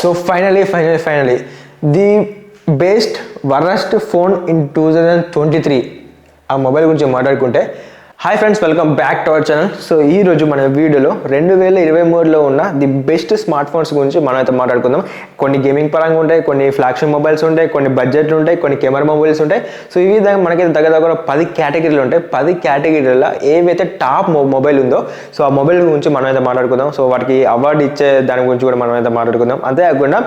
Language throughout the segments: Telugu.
So finally the best worst phone in 2023 ఆ మొబైల్ గురించి మాట్లాడుకుంటే, hi friends, welcome back to our channel. So ఈ రోజు మన వీడియోలో 2023లో ఉన్న ది బెస్ట్ స్మార్ట్ ఫోన్స్ గురించి మనం అయితే మాట్లాడుకుందాం. కొన్ని గేమింగ్ పరంగా ఉంటాయి, కొన్ని ఫ్లాగ్షిప్ మొబైల్స్ ఉంటాయి, కొన్ని బడ్జెట్లు ఉంటాయి, కొన్ని కెమెరా మొబైల్స్ ఉంటాయి. సో ఈ విధంగా మనకి దగ్గర 10 కేటగిరీలు ఉంటాయి. 10 కేటగిరీలలో ఏవైతే టాప్ మొబైల్ ఉందో సో ఆ మొబైల్ గురించి మనం అయితే మాట్లాడుకుందాం. సో వాటికి అవార్డు ఇచ్చే దాని గురించి కూడా మనం అయితే మాట్లాడుకుందాం. అంతేకాకుండా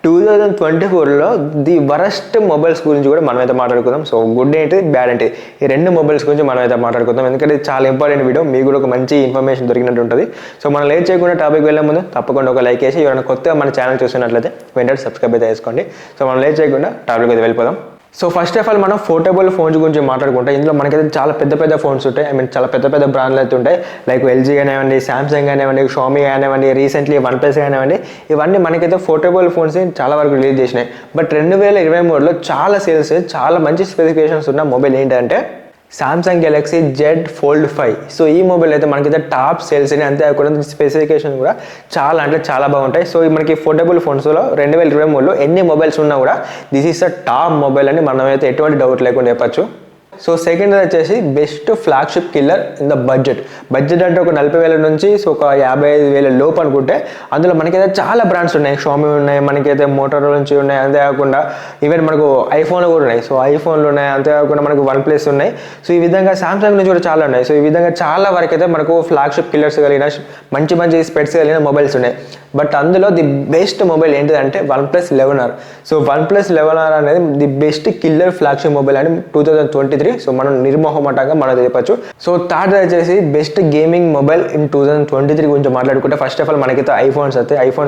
2024లో ది వరస్ట్ మొబైల్స్ గురించి కూడా మనం అయితే మాట్లాడుకుందాం. సో గుడ్ ఏంటి, బ్యాడ్ ఏంటి, ఈ రెండు మొబైల్స్ గురించి మనం అయితే మాట్లాడుకుందాం. ఎందుకంటే ఇది చాలా ఇంపార్టెంట్ వీడియో, మీకు కూడా ఒక మంచి ఇన్ఫర్మేషన్ దొరికినట్టు ఉంటుంది. సో మనం లేట్ చేయకుండా టాపిక్ వెళ్ళే ముందు తప్పకుండా ఒక లైక్ వేసి, ఎవరైనా కొత్తగా మన ఛానల్ చూస్తున్నట్లయితే వెంటనే సబ్స్క్రైబ్ అయితే చేసుకోండి. సో మనం లేట్ చేయకుండా టాపిక్ అయితే వెళ్ళిపోదాం. సో ఫస్ట్ ఆఫ్ ఆల్ మనం పోర్టబుల్ ఫోన్స్ గురించి మాట్లాడుకుంటే, ఇందులో మనకైతే చాలా పెద్ద ఫోన్స్ ఉంటాయి. చాలా పెద్ద బ్రాండ్లు అయితే ఉంటాయి. లైక్ ఎల్జీ కానివ్వండి, శాంసంగ్ కానివ్వండి, షామీ కానివ్వండి, రీసెంట్లీ వన్ప్లస్ కానివ్వండి, ఇవన్నీ మనకైతే పోర్టబుల్ ఫోన్స్ చాలా వరకు రిలీజ్ చేసినాయి. బట్ 2023లో చాలా సేల్స్, చాలా మంచి స్పెసిఫికేషన్స్ ఉన్న మొబైల్ ఏంటంటే Samsung Galaxy Z fold 5. So ఈ మొబైల్ అయితే మనకైతే టాప్ సేల్స్ అని, అంతేకాకుండా స్పెసిఫికేషన్ కూడా చాలా బాగుంటాయి. సో మనకి పోర్టబుల్ ఫోన్స్లో 2023లో ఎన్ని మొబైల్స్ ఉన్నా కూడా this is a top mobile అని మనమైతే ఎటువంటి డౌట్ లేకుండా చెప్పచ్చు. సో సెకండ్ వచ్చేసి best flagship killer in the budget అంటే ఒక 40,000 నుంచి సో ఒక 55,000 లోపు అనుకుంటే, అందులో మనకైతే చాలా బ్రాండ్స్ ఉన్నాయి. షామీ ఉన్నాయి, మనకైతే మోటరోలా నుంచి ఉన్నాయి, అంతేకాకుండా ఈవెన్ మనకు ఐఫోన్లు కూడా ఉన్నాయి. సో ఐఫోన్లు ఉన్నాయి, అంతేకాకుండా మనకు వన్ ప్లస్ ఉన్నాయి. సో ఈ విధంగా సామ్సంగ్ నుంచి కూడా చాలా ఉన్నాయి. సో ఈ విధంగా చాలా వరకు అయితే మనకు ఫ్లాగ్షిప్ కిల్లర్స్ కలిగిన మంచి స్పెట్స్ కలిగిన మొబైల్స్ ఉన్నాయి. బట్ అందులో ది బెస్ట్ మొబైల్ ఏంటిదంటే OnePlus 11R. So OnePlus 11R అనేది the best killer flagship mobile అని 2023 సో మనం నిర్మోహమాటంగా మనం చెప్పచ్చు. సో థర్డ్ వచ్చేసి బెస్ట్ గేమింగ్ మొబైల్ ఇన్ 2023 గురించి మాట్లాడుకుంటే, ఫస్ట్ ఆఫ్ ఆల్ మనకైతే ఐఫోన్స్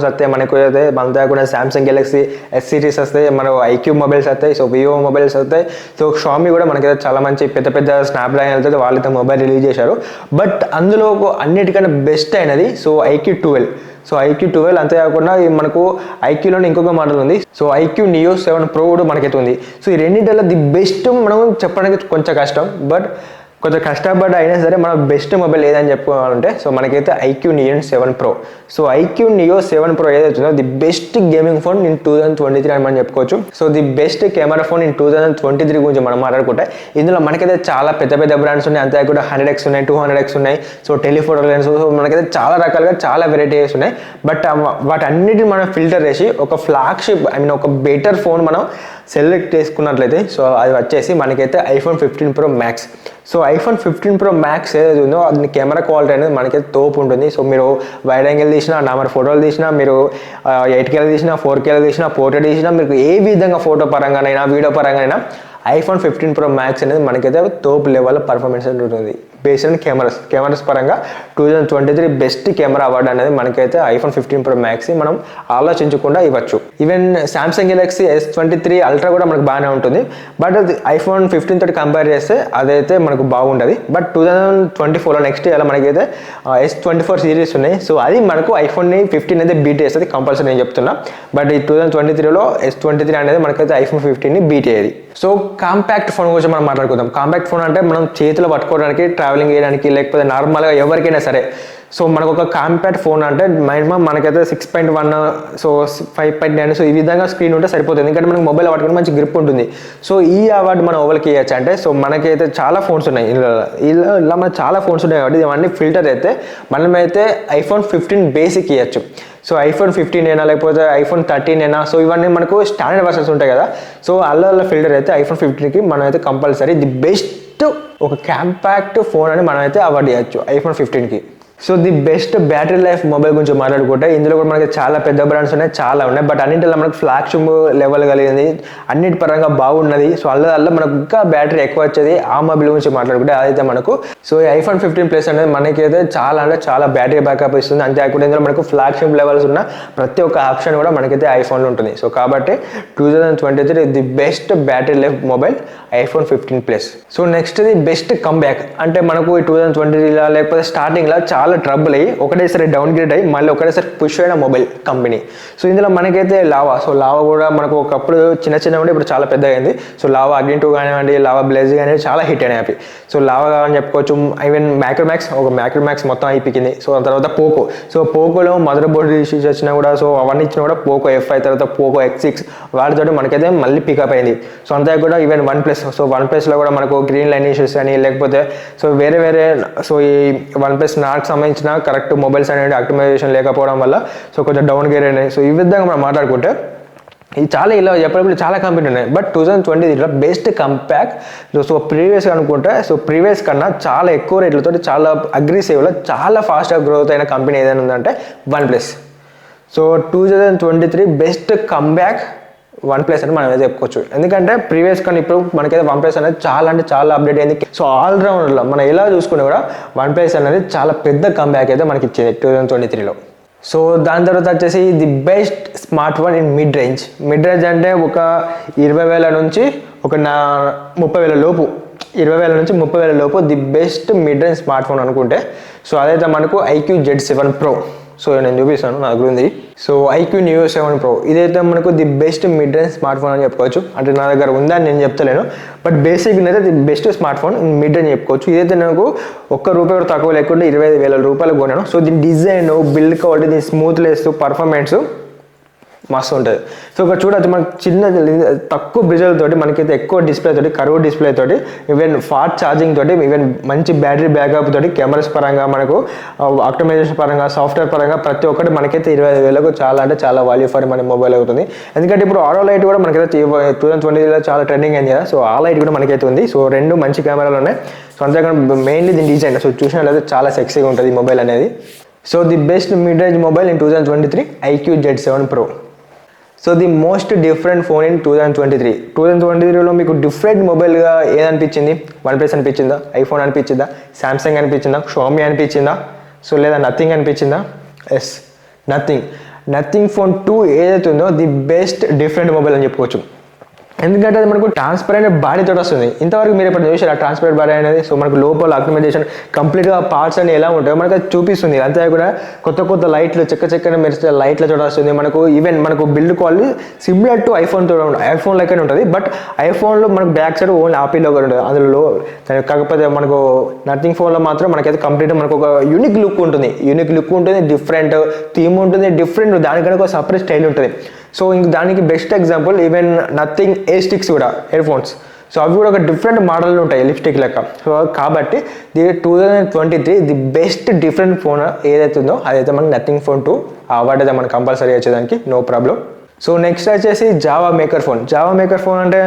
వస్తాయి మనకు అయితే అంతేకాకుండా సామ్సంగ్ గెలాక్సీ S సిరీస్ వస్తాయి, మనకు IQ మొబైల్స్ వస్తాయి, సో వివో మొబైల్స్ వస్తాయి. సో షామీ కూడా మనకైతే చాలా మంచి పెద్ద స్నాప్డ్రాగన్ అయితే వాళ్ళైతే మొబైల్ రిలీజ్ చేశారు. బట్ అందులో అన్నిటికన్నా బెస్ట్ అయినది సో IQ12. సో IQ12 అంతేకాకుండా మనకు ఐక్యూలోనే ఇంకొక మోడల్ ఉంది. సో IQ Neo 7 Pro కూడా మనకైతే ఉంది. సో ఈ రెండింటిలో ది బెస్ట్ మనం చెప్పడానికి కొంచెం కష్టం, బట్ కొంచెం కష్టపడి అయినా సరే మన బెస్ట్ మొబైల్ ఏదని చెప్పుకోవాలంటే సో మనకైతే IQ Neo 7 Pro. So IQ Neo 7 Pro ఏదైతే ఉందో the best gaming phone in 2023 అని మనం చెప్పుకోవచ్చు. So the best camera phone in 2023 గురించి మనం మాట్లాడుకుంటే, ఇందులో మనకైతే చాలా పెద్ద బ్రాండ్స్ ఉన్నాయి. అంతేకాకుండా 100x ఉన్నాయి, 200x ఉన్నాయి. సో టెలిఫోటో లెన్స్, సో మనకైతే చాలా రకాలుగా చాలా వెరైటీస్ ఉన్నాయి. బట్ వాటన్నిటిని మనం ఫిల్టర్ చేసి ఒక ఫ్లాగ్షిప్ ఒక బెటర్ ఫోన్ మనం సెలెక్ట్ చేసుకున్నట్లయితే సో అది వచ్చేసి మనకైతే iPhone 15 Pro Max. So iPhone 15 Pro Max ఏదైతే ఉందో అది కెమెరా క్వాలిటీ అనేది మనకైతే తోపు ఉంటుంది. సో మీరు వైడ్ యాంగిల్ తీసినా, నార్మల్ ఫోటోలు తీసినా, మీరు 8K తీసినా, 4K తీసినా, పోర్ట్రేట్ తీసినా, మీకు ఏ విధంగా ఫోటో పరంగానైనా వీడియో పరంగానైనా iPhone 15 Pro Max అనేది మనకైతే తోపు లెవెల్ పర్ఫార్మెన్స్ ఉంటుంది. బేస్డ్ ఆన్ కెమెరాస్ పరంగా 2023 బెస్ట్ కెమెరా అవార్డు అనేది మనకైతే iPhone 15 Pro Max మనం ఆలోచించకుండా ఇవ్వచ్చు. Even Samsung Galaxy S23 Ultra కూడా మనకు బాగానే ఉంటుంది. బట్ అది iPhone 15 తోటి కంపేర్ చేస్తే అదైతే మనకు బాగుంటుంది. బట్ 2024లో నెక్స్ట్ ఇయర్ మనకైతే S24 సిరీస్ ఉన్నాయి. సో అది మనకు iPhone 15 అయితే బీట్ చేస్తుంది కంపల్సరీ నేను చెప్తున్నా. బట్ ఈ 2023లో S23 అనేది మనకైతే iPhone 15ని బీట్ అయ్యేది. సో కాంపాక్ట్ ఫోన్ గురించి మనం మాట్లాడుకుందాం. కాంపాక్ట్ ఫోన్ అంటే మనం చేతిలో పట్టుకోవడానికి, ట్రావెలింగ్ చేయడానికి, లేకపోతే నార్మల్గా ఎవరికైనా సరే సో మనకు ఒక కాంపాక్ట్ ఫోన్ అంటే మినిమం మనకైతే 6.1 సో 5.9 సో ఈ విధంగా స్క్రీన్ ఉంటే సరిపోతుంది. ఎందుకంటే మనకు మొబైల్ పట్టుకుని మంచి గ్రిప్ ఉంటుంది. సో ఈ అవార్డు మనం ఎవరికి ఇవ్వచ్చు అంటే, సో మనకైతే చాలా ఫోన్స్ ఉన్నాయి, ఇలా మనకు చాలా ఫోన్స్ ఉన్నాయి కాబట్టి ఇవన్నీ ఫిల్టర్ అయితే మనమైతే iPhone 15 బేసిక్ ఇవ్వచ్చు. సో iPhone 15 అయినా లేకపోతే iPhone 13 అయినా సో ఇవన్నీ మనకు స్టాండర్డ్ వర్షన్స్ ఉంటాయి కదా. సో అల్ల ఫిల్టర్ అయితే iPhone 15కి మనం అయితే కంపల్సరీ ది బెస్ట్ ఒక కాంపాక్ట్ ఫోన్ అని మనం అయితే అవార్డు ఇవ్వచ్చు iPhone 15కి. So the best battery life mobile గురించి మాట్లాడుకుంటే, ఇందులో కూడా మనకి చాలా పెద్ద బ్రాండ్స్ ఉన్నాయి, చాలా ఉన్నాయి. బట్ అన్నింటిలో మనకు ఫ్లాగ్షిప్ లెవెల్ కలిగింది, అన్నిటి పరంగా బాగున్నది. సో అల్ల మనకు ఇంకా బ్యాటరీ ఎక్కువ వచ్చేది ఆ మొబైల్ గురించి మాట్లాడుకుంటే అదైతే మనకు సో iPhone 15 Plus అనేది మనకైతే చాలా బ్యాటరీ బ్యాకప్ ఇస్తుంది. అంతేకాకుండా ఇందులో మనకు ఫ్లాగ్షిప్ లెవెల్స్ ఉన్న ప్రతి ఒక్క ఆప్షన్ కూడా మనకైతే ఐఫోన్లో ఉంటుంది. సో కాబట్టి 2023 the best battery life mobile iPhone 15 Plus. So next the best comeback అంటే మనకు 2023 లేకపోతే స్టార్టింగ్లో చాలా చాలా ట్రబుల్ అయ్యి ఒకటేసారి డౌన్గ్రేడ్ అయ్యి మళ్ళీ ఒకటేసారి పుష్ అయిన మొబైల్ కంపెనీ. సో ఇందులో మనకైతే లావా, సో లావా కూడా మనకు ఒకప్పుడు చిన్న ఉంటే ఇప్పుడు చాలా పెద్దగా అయింది. సో లావా అగ్ని 2 కానివ్వండి, లావా బ్లేజ్ కానీ చాలా హిట్ అయినాయి అవి. సో లావా అని చెప్పుకోవచ్చు. ఈవెన్ మైక్రోమాక్స్ మొత్తం అయిపోయింది. సో ఆ తర్వాత పోకో, సో పోకోలో మదర్ బోర్డ్ ఇష్యూస్ వచ్చినా కూడా, సో అవన్నీ ఇచ్చినా కూడా పోకో F5 తర్వాత పోకో X6 వాటితో మనకైతే మళ్ళీ పికప్ అయింది. సో అంతా కూడా ఈవెన్ OnePlus, సో OnePlusలో కూడా మనకు గ్రీన్ లైన్ ఇష్యూస్ అని లేకపోతే సో వేరే సో ఈ OnePlus నార్కి సంబంధించిన కరెక్ట్ మొబైల్స్ అనేది ఆప్టిమైజేషన్ లేకపోవడం వల్ల సో కొంచెం డౌన్ గేర్ అయినాయి. సో ఈ విధంగా మనం మాట్లాడుకుంటే ఇది చాలా ఇలా ఎప్పటికప్పుడు చాలా కంపెనీ ఉన్నాయి. బట్ 2023లో బెస్ట్ కంప్యాక్. సో ప్రీవియస్ అనుకుంటే సో ప్రీవియస్ కన్నా చాలా ఎక్కువ రేట్లతో చాలా అగ్రెసివ్లో చాలా ఫాస్ట్గా గ్రోత్ అయిన కంపెనీ ఏదైనా ఉందంటే OnePlus. So 2023 best comeback OnePlus అని మనం చెప్పుకోవచ్చు. ఎందుకంటే ప్రీవియస్ కానీ ఇప్పుడు మనకైతే OnePlus అనేది చాలా అప్డేట్ అయింది. సో ఆల్రౌండర్లో మనం ఎలా చూసుకున్నా కూడా OnePlus అనేది చాలా పెద్ద కంబ్యాక్ అయితే మనకి ఇచ్చింది 2023లో. సో దాని తర్వాత వచ్చేసి the best smartphone in mid range అంటే ఒక 20,000 నుంచి ఒక 30,000 లోపు, 20,000 నుంచి 30,000 లోపు the best mid range smart phone అనుకుంటే సో అదైతే మనకు IQ Z7 Pro. సో నేను చూపిస్తాను నా దగ్గర ఉంది. సో IQ Neo 7 Pro ఇదైతే మనకు the best mid range smart phone అని చెప్పుకోవచ్చు. అంటే నా దగ్గర ఉందని నేను చెప్తలేను, బట్ బేసిక్ అయితే the best smart phone mid range చెప్పుకోవచ్చు. ఇదైతే నాకు ₹1 కూడా తక్కువ లేకుండా 25,000 కొన్నాను. సో దీని డిజైన్, బిల్డ్ క్వాలిటీ, దీని స్మూత్నెస్, పర్ఫార్మెన్స్ మస్తు ఉంటుంది. సో ఇక్కడ చూడొచ్చు మనకి చిన్న తక్కువ బ్రిజల్ తోటి మనకైతే ఎక్కువ డిస్ప్లే తోటి, కర్వ్ డిస్ప్లే తోటి, ఈవెన్ ఫాస్ట్ ఛార్జింగ్ తోటి, ఈవెన్ మంచి బ్యాటరీ బ్యాకప్ తోటి, కెమెరాస్ పరంగా మనకు ఆప్టిమైజేషన్ పరంగా, సాఫ్ట్వేర్ పరంగా ప్రతి ఒక్కటి మనకైతే 25,000కు చాలా అంటే చాలా వాల్యూ ఫర్ మన మొబైల్ అవుతుంది. ఎందుకంటే ఇప్పుడు ఆరో లైట్ కూడా మనకైతే 2020లో చాలా ట్రెండింగ్ అయింది కదా. సో ఆ లైట్ కూడా మనకైతే ఉంది. సో 2 మంచి కెమెరాలు ఉన్నాయి. సో అంతేకాకుండా మెయిన్లీ దీని డిజైన్ సో చూసినట్లయితే చాలా సెక్సీగా ఉంటుంది ఈ మొబైల్ అనేది. So the best mid range mobile in 2023 IQ Z7 Pro. So the most different phone in 2023లో మీకు డిఫరెంట్ మొబైల్గా ఏదనిపించింది? OnePlus అనిపించిందా, ఐఫోన్ అనిపించిందా, శాంసంగ్ అనిపించిందా, షామీ అనిపించిందా, సో లేదా నథింగ్ అనిపించిందా? ఎస్, నథింగ్ ఫోన్ 2 ఏదైతే ఉందో ది బెస్ట్ డిఫరెంట్ మొబైల్ అని చెప్పుకోవచ్చు. ఎందుకంటే అది మనకు ట్రాన్స్పరెంట్ బాడీతో వస్తుంది. ఇంతవరకు మీరు ఎప్పుడు చూసారు ఆ ట్రాన్స్పరెంట్ బాడీ అనేది? సో మనకు లోపల ఆప్టిమైజేషన్ కంప్లీట్గా పార్ట్స్ అన్ని ఎలా ఉంటాయో మనకు అది చూపిస్తుంది. అంతే కూడా కొత్త లైట్లు, చెక్కని మెరిసే లైట్ల చోట వస్తుంది మనకు. ఈవెన్ మనకు build quality similar to iPhone లెక్కనే ఉంటుంది. బట్ ఐఫోన్లో మనకు back side only apple logo ఉంటుంది అందులో. కాకపోతే మనకు నథింగ్ ఫోన్లో మాత్రం మనకైతే కంప్లీట్గా మనకు ఒక యూనిక్ లుక్ ఉంటుంది, డిఫరెంట్ థీమ్ ఉంటుంది, డిఫరెంట్ దానికన్నా ఒక సపరేట్ స్టైల్ ఉంటుంది. సో ఇంక దానికి best example even nothing A6 కూడా ఇయర్ ఫోన్స్. సో అవి కూడా ఒక డిఫరెంట్ మోడల్ ఉంటాయి లిప్స్టిక్ లెక్క. సో కాబట్టి 2023 ది బెస్ట్ డిఫరెంట్ ఫోన్ ఏదైతే ఉందో అదైతే మనకి నథింగ్ ఫోన్ 2 అవార్డు అయితే మనకు కంపల్సరీ వచ్చేదానికి నో ప్రాబ్లం. సో నెక్స్ట్ వచ్చేసి జావా మేకర్ ఫోన్ అంటే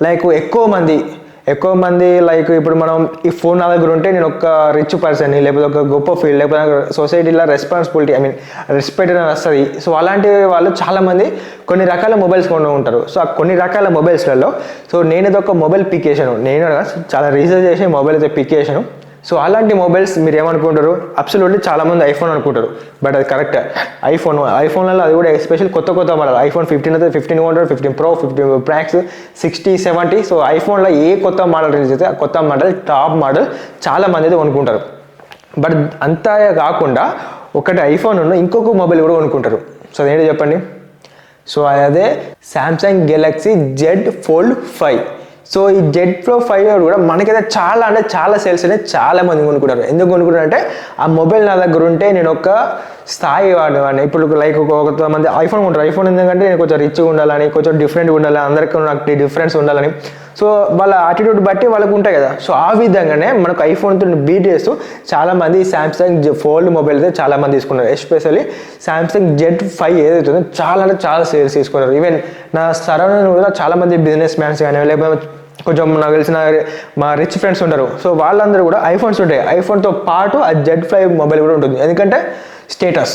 లైక్ ఎక్కువ మంది లైక్ ఇప్పుడు మనం ఈ ఫోన్ నా దగ్గర ఉంటే నేను ఒక రిచ్ పర్సన్ని, లేకపోతే ఒక గొప్ప ఫీల్డ్, లేకపోతే సొసైటీలో రెస్పాన్సిబిలిటీ రెస్పెక్ట్ అని వస్తుంది. సో అలాంటి వాళ్ళు చాలామంది కొన్ని రకాల మొబైల్స్ కొంటూ ఉంటారు. సో ఆ కొన్ని రకాల మొబైల్స్లలో సో నేనేది ఒక మొబైల్ పిక్ చేశాను, నేను చాలా రీసెర్చ్ చేసి మొబైల్ అయితే పిక్ చేశాను. సో అలాంటి మొబైల్స్ మీరు ఏమనుకుంటారు? అబ్సల్యూట్లీ చాలామంది ఐఫోన్ అనుకుంటారు, బట్ అది కరెక్ట్. ఐఫోన్లలో అది కూడా ఎస్పెషల్ కొత్త మోడల్. ఐఫోన్ 15 అయితే 15 కొంటారు, 15 Pro, 15 Max, 60, 70. సో ఐఫోన్లో ఏ కొత్త మోడల్ రిలీజ్ అయితే ఆ కొత్త మోడల్, టాప్ మోడల్ చాలామంది అయితే కొనుక్కుంటారు. బట్ అంతా కాకుండా ఒకటి ఐఫోన్ ఉన్న ఇంకొక మొబైల్ కూడా కొనుక్కుంటారు. సో అదేంటి చెప్పండి? సో అదే Samsung Galaxy Z Fold 5. So ఈ Z Fold 5 కూడా మనకైతే చాలా సేల్స్ అనేది చాలా మంది కొనుక్కుంటారు. ఎందుకు కొనుక్కుంటారు అంటే ఆ మొబైల్ నా దగ్గర ఉంటే నేను ఒక స్థాయి వాడిని. ఇప్పుడు లైక్ కొంతమంది ఐఫోన్ ఉంటారు. ఐఫోన్ ఎందుకంటే నేను కొంచెం రిచ్గా ఉండాలని, కొంచెం డిఫరెంట్గా ఉండాలని, అందరికీ నాకు డిఫరెన్స్ ఉండాలని. సో వాళ్ళ యాటిట్యూడ్ బట్టి వాళ్ళకు ఉంటాయి కదా. సో ఆ విధంగానే మనకు ఐఫోన్తో బీట్ చేస్తూ చాలామంది సామ్సంగ్ ఫోల్డ్ మొబైల్ అయితే చాలామంది తీసుకున్నారు. ఎస్పెషల్లీ సామ్సంగ్ Z5 ఏదైతే ఉందో చాలా సేల్స్ తీసుకున్నారు. ఈవెన్ నా సరౌండింగ్ కూడా చాలామంది బిజినెస్ మ్యాన్స్ కానీ లేకపోతే కొంచెం నాకు తెలిసిన మా రిచ్ ఫ్రెండ్స్ ఉంటారు. సో వాళ్ళందరూ కూడా ఐఫోన్స్ ఉంటాయి. ఐఫోన్తో పాటు ఆ Z5 మొబైల్ కూడా ఉంటుంది, ఎందుకంటే స్టేటస్.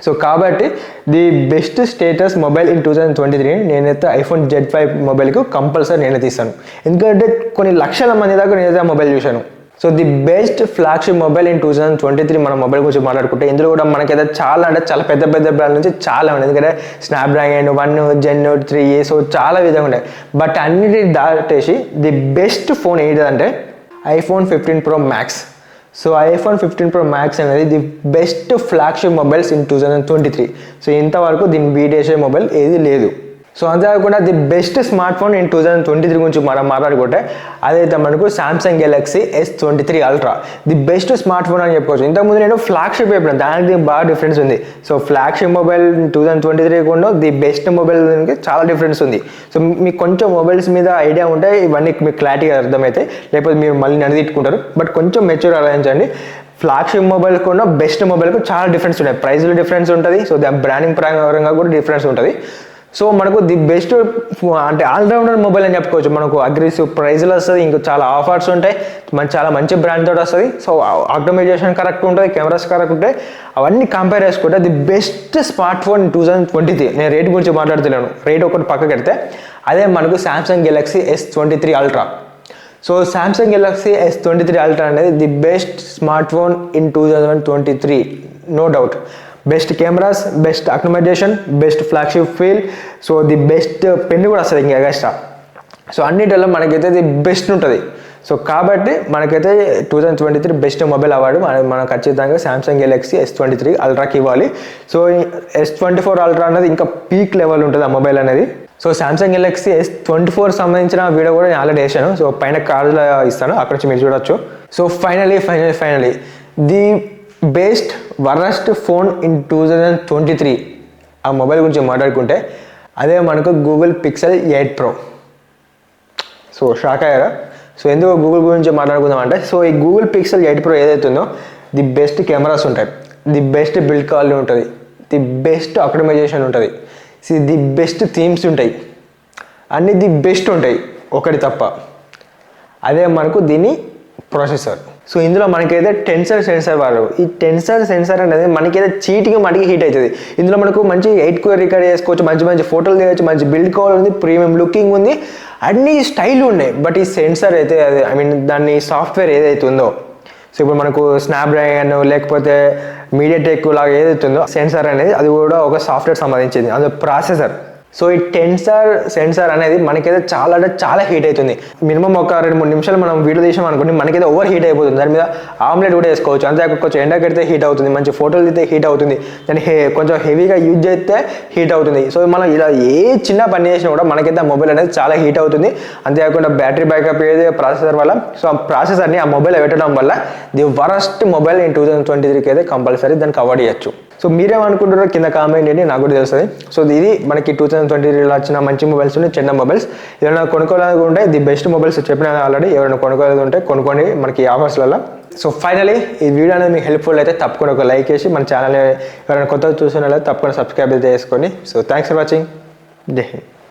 సో కాబట్టి the best status mobile in 2023 నేనైతే ఐఫోన్ Z5 మొబైల్కు కంపల్సరీ నేనే తీస్తాను. ఎందుకంటే కొన్ని లక్షల మంది దాకా నేనైతే ఆ మొబైల్ చూశాను. So the best flagship mobile in 2023 మన మొబైల్ గురించి మాట్లాడుకుంటే ఇందులో కూడా మనకైతే చాలా పెద్ద బ్రాండ్ నుంచి చాలా ఉన్నాయి. ఎందుకంటే స్నాప్డ్రాగన్ 1, Gen 3, సో చాలా విధంగా ఉన్నాయి. బట్ అన్నిటిని దాటేసి ది బెస్ట్ ఫోన్ ఏంటంటే iPhone 15 Pro Max. So iPhone 15 Pro Max అనేది the best flagship mobiles in 2023. So ఇంతవరకు దీన్ని బీట్ చేసే మొబైల్ ఏది లేదు. సో అంతేకాకుండా the best smartphone in 2023 గురించి మనం మాట్లాడుకుంటే అదైతే మనకు Samsung Galaxy S23 ultra the best smart phone అని చెప్పుకోవచ్చు. ఇంతకుముందు నేను ఫ్లాగ్షిప్ చెప్పాను, దానికి బాగా డిఫరెన్స్ ఉంది. సో ఫ్లాగ్షిప్ మొబైల్ 2023 కూడా ది బెస్ట్ మొబైల్ చాలా డిఫరెన్స్ ఉంది. సో మీకు కొంచెం మొబైల్స్ మీద ఐడియా ఉంటే ఇవన్నీ మీకు క్లారిటీగా అర్థమైతే, లేకపోతే మీరు మళ్ళీ నడిదిట్టుకుంటారు. బట్ కొంచెం మెచ్యూర్ ఆలోచించండి. ఫ్లాగ్షిప్ మొబైల్ కూడా బెస్ట్ మొబైల్కు చాలా డిఫరెన్స్ ఉంటాయి. ప్రైస్లో డిఫరెన్స్ ఉంటుంది. సో దాని బ్రాండింగ్ పరంగా కూడా డిఫరెన్స్ ఉంటుంది. సో మనకు ది బెస్ట్ అంటే ఆల్రౌండర్ మొబైల్ అని చెప్పుకోవచ్చు. మనకు అగ్రెసివ్ ప్రైజ్లో వస్తుంది, ఇంకా చాలా ఆఫర్స్ ఉంటాయి, చాలా మంచి బ్రాండ్ తోటి వస్తుంది. సో ఆటోమేషన్ కరెక్ట్ ఉంటుంది, కెమెరాస్ కరెక్ట్ ఉంటాయి. అవన్నీ కంపేర్ చేసుకుంటే ది బెస్ట్ స్మార్ట్ ఫోన్ 2023. నేను రేట్ గురించి మాట్లాడుతున్నాను, రేట్ ఒకటి పక్కకి పెడితే అదే మనకు Samsung Galaxy S23 ultra. So Samsung Galaxy S23 ultra అనేది the best smartphone in 2023, no doubt. Best cameras, best optimisation, best flagship feel, so the best pen కూడా వస్తుంది ఇంకా ఎక్స్ట్రా. సో అన్నిటిలో మనకైతే ది బెస్ట్ ఉంటుంది. సో కాబట్టి మనకైతే 2023 బెస్ట్ మొబైల్ అవార్డు మనం ఖచ్చితంగా సామ్సంగ్ గెలాక్సీ S23 అల్ట్రాకి ఇవ్వాలి. సో S24 అల్ట్రా అనేది ఇంకా పీక్ లెవెల్ ఉంటుంది ఆ మొబైల్ అనేది. సో సామ్సంగ్ గెలాక్సీ S24 సంబంధించిన వీడియో కూడా నేను ఆల్రెడీ వేసాను. సో పైన కార్డులో ఇస్తాను, అక్కడ నుంచి మీరు చూడొచ్చు. So finally the best worst phone in 2023 ఆ మొబైల్ గురించి మాట్లాడుకుంటే అదే మనకు Google pixel 8 Pro. So shock అయ్యారా? సో ఎందుకు గూగుల్ గురించి మాట్లాడుకుందాం అంటే, సో ఈ గూగుల్ పిక్సెల్ 8 Pro ఏదైతుందో ది బెస్ట్ కెమెరాస్ ఉంటాయి, ది బెస్ట్ బిల్డ్ క్వాలిటీ ఉంటుంది, ది బెస్ట్ ఆప్టిమైజేషన్ ఉంటుంది, ది బెస్ట్ థీమ్స్ ఉంటాయి, అన్నీ ది బెస్ట్ ఉంటాయి ఒకటి తప్ప. అదే మనకు దీని ప్రాసెసర్. సో ఇందులో మనకైతే టెన్సర్ సెన్సార్ వాడు. ఈ టెన్సర్ సెన్సార్ అనేది మనకైతే చీటిగా మటుకి హీట్ అవుతుంది. ఇందులో మనకు మంచి 8K రికార్డ్ చేసుకోవచ్చు, మంచి ఫోటోలు తీయవచ్చు, మంచి బిల్డ్ క్వాలిటీ ఉంది, ప్రీమియం లుకింగ్ ఉంది, అన్ని స్టైల్ ఉన్నాయి. బట్ ఈ సెన్సార్ అయితే దాన్ని సాఫ్ట్వేర్ ఏదైతే ఉందో, సో ఇప్పుడు మనకు స్నాప్డ్రాగన్ లేకపోతే మీడియాటెక్ లాగా ఏదైతే ఉందో సెన్సార్ అనేది, అది కూడా ఒక సాఫ్ట్వేర్ సంబంధించింది, అది ప్రాసెసర్. సో ఈ టెన్సర్ సెన్సార్ అనేది మనకైతే చాలా అంటే చాలా హీట్ అవుతుంది. మినిమం ఒక 2-3 నిమిషాలు మనం వీడియో తీసాం అనుకోండి, మనకైతే ఓవర్ హీట్ అయిపోతుంది. దాని మీద ఆమ్లెట్ కూడా వేసుకోవచ్చు. అంతే కొంచెం ఎండ కడితే హీట్ అవుతుంది, మంచి ఫోటోలు తీస్తే హీట్ అవుతుంది, దాన్ని కొంచెం హెవీగా యూజ్ చేస్తే హీట్ అవుతుంది. సో మనం ఇలా ఏ చిన్న పని చేసినా కూడా మనకైతే ఆ మొబైల్ అనేది చాలా హీట్ అవుతుంది. అంతేకాకుండా బ్యాటరీ బ్యాకప్ ఏది ప్రాసెసర్ వల్ల, సో ఆ ప్రాసెసర్ని ఆ మొబైల్ పెట్టడం వల్ల ది వరస్ట్ మొబైల్ ఇన్ 2023 అయితే కంపల్సరీ దానికి అవార్డు ఇవ్వచ్చు. సో మీరేమనుకుంటారో కింద కామెంట్ చేయండి, నాకు కూడా తెలుస్తుంది. సో ఇది మనకి 2023లో వచ్చిన మంచి మొబైల్స్ ఉన్నాయి, చిన్న మొబైల్స్. ఎవరైనా కొనుక్కోవాలనుకుంటే ది బెస్ట్ మొబైల్స్ చెప్పిన ఆల్రెడీ, ఎవరైనా కొనుక్కోవాలనుకుంటే కొనుక్కోండి మనకి ఆఫర్స్లలో. సో ఫైనలీ ఈ వీడియో అనేది మీకు హెల్ప్ఫుల్ అయితే తప్పకుండా ఒక లైక్ చేసి మన ఛానల్ ఎవరైనా కొత్తగా చూసిన తప్పకుండా సబ్స్క్రైబ్ అయితే చేసుకోండి. So thanks for watching. జై హింద్.